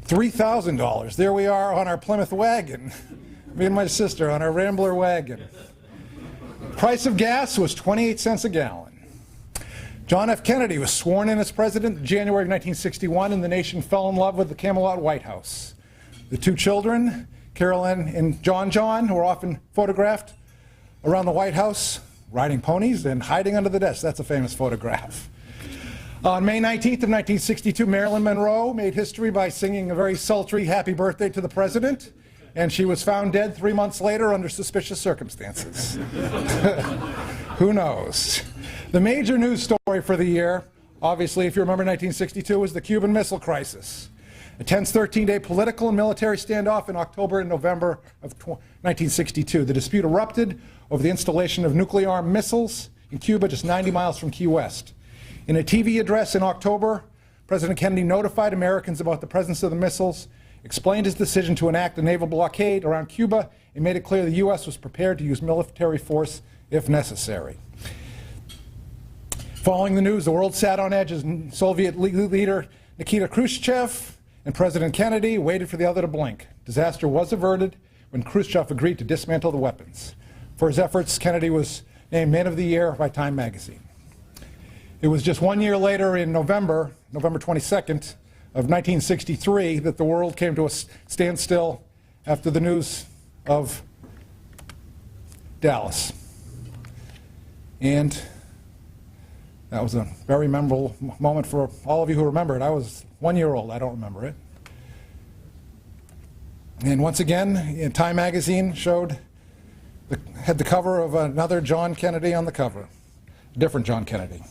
$3,000. There we are on our Plymouth wagon. Me and my sister on our Rambler wagon. Price of gas was 28 cents a gallon. John F. Kennedy was sworn in as president in January of 1961, and the nation fell in love with the Camelot White House. The two children, Carolyn and John, were often photographed around the White House, riding ponies and hiding under the desk. That's a famous photograph. On May 19th of 1962, Marilyn Monroe made history by singing a very sultry happy birthday to the president, and she was found dead 3 months later under suspicious circumstances. Who knows? The major news story for the year, obviously, if you remember 1962, was the Cuban Missile Crisis. A tense 13-day political and military standoff in October and November of 1962. The dispute erupted over the installation of nuclear-armed missiles in Cuba just 90 miles from Key West. In a TV address in October, President Kennedy notified Americans about the presence of the missiles, explained his decision to enact a naval blockade around Cuba, and made it clear the U.S. was prepared to use military force if necessary. Following the news, the world sat on edge as Soviet leader Nikita Khrushchev and President Kennedy waited for the other to blink. Disaster was averted when Khrushchev agreed to dismantle the weapons. For his efforts, Kennedy was named Man of the Year by Time magazine. It was just 1 year later in November 22nd of 1963, that the world came to a standstill after the news of Dallas. And that was a very memorable moment for all of you who remember it. I was 1 year old. I don't remember it. And once again, Time magazine had the cover of another John Kennedy on the cover, a different John Kennedy.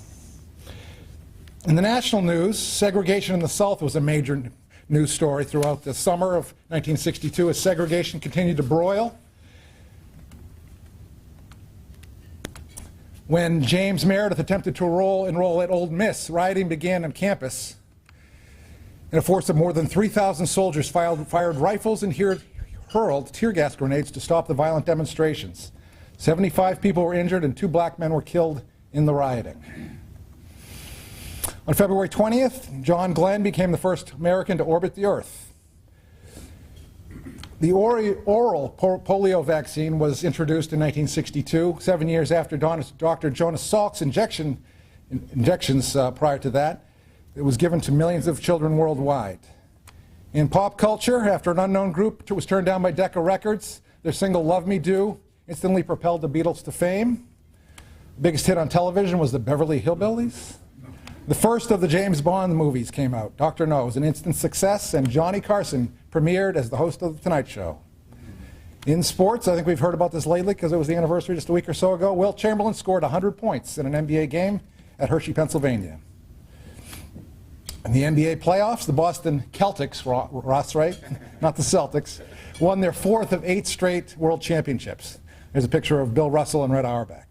In the national news, segregation in the South was a major news story throughout the summer of 1962 as segregation continued to broil. When James Meredith attempted to enroll at Ole Miss, rioting began on campus, and a force of more than 3,000 soldiers fired rifles and hurled tear gas grenades to stop the violent demonstrations. 75 people were injured and 2 black men were killed in the rioting. On February 20th, John Glenn became the first American to orbit the Earth. The oral polio vaccine was introduced in 1962, 7 years after Dr. Jonas Salk's injections prior to that. It was given to millions of children worldwide. In pop culture, after an unknown group was turned down by Decca Records, their single Love Me Do instantly propelled the Beatles to fame. The biggest hit on television was the Beverly Hillbillies. The first of the James Bond movies came out. Dr. No was an instant success, and Johnny Carson premiered as the host of The Tonight Show. In sports, I think we've heard about this lately because it was the anniversary just a week or so ago, Wilt Chamberlain scored 100 points in an NBA game at Hershey, Pennsylvania. In the NBA playoffs, the Boston Celtics, Ross, right? Not the Celtics, won their 4th of 8 straight world championships. There's a picture of Bill Russell and Red Auerbach.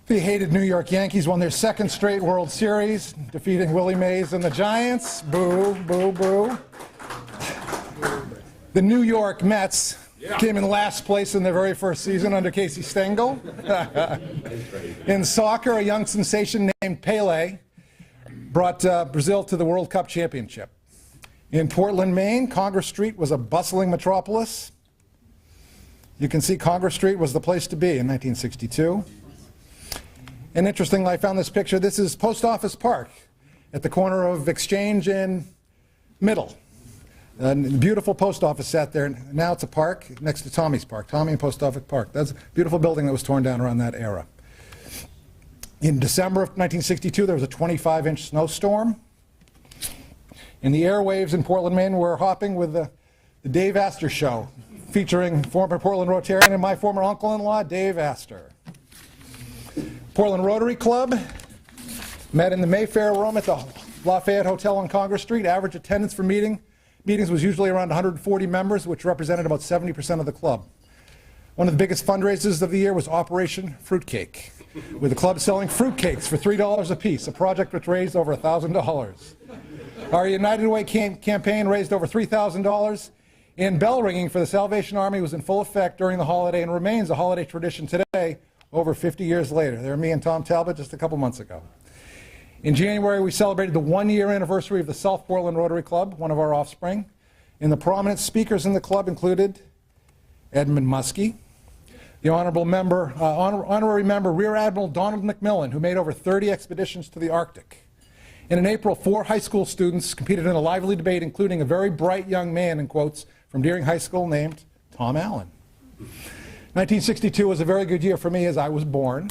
The hated New York Yankees won their 2nd straight World Series, defeating Willie Mays and the Giants. Boo, boo, boo. The New York Mets came in last place in their very first season under Casey Stengel. In soccer, a young sensation named Pele brought Brazil to the World Cup championship. In Portland, Maine, Congress Street was a bustling metropolis. You can see Congress Street was the place to be in 1962. And interestingly, I found this picture. This is Post Office Park at the corner of Exchange and Middle. A beautiful post office sat there. Now it's a park next to Tommy's Park, Tommy and Post Office Park. That's a beautiful building that was torn down around that era. In December of 1962, there was a 25-inch snowstorm. And the airwaves in Portland, Maine were hopping with the Dave Astor Show, featuring former Portland Rotarian and my former uncle-in-law, Dave Astor. Portland Rotary Club met in the Mayfair room at the Lafayette Hotel on Congress Street. Average attendance for meetings was usually around 140 members, which represented about 70% of the club. One of the biggest fundraisers of the year was Operation Fruitcake, with the club selling fruitcakes for $3 a piece, a project which raised over $1,000. Our United Way campaign raised over $3,000, and bell ringing for the Salvation Army was in full effect during the holiday and remains a holiday tradition today, over 50 years later. There were me and Tom Talbot just a couple months ago. In January, we celebrated the one-year anniversary of the South Portland Rotary Club, one of our offspring. And the prominent speakers in the club included Edmund Muskie, the honorary member Rear Admiral Donald McMillan, who made over 30 expeditions to the Arctic. And in April, 4 high school students competed in a lively debate, including a very bright young man, in quotes, from Deering High School named Tom Allen. 1962 was a very good year for me as I was born,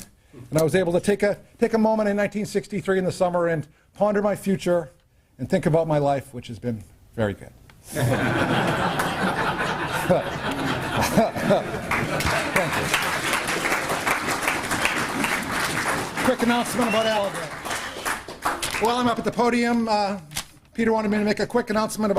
and I was able to take a moment in 1963 in the summer and ponder my future and think about my life, which has been very good. Thank you. Quick announcement about Alabama. While I'm up at the podium, Peter wanted me to make a quick announcement about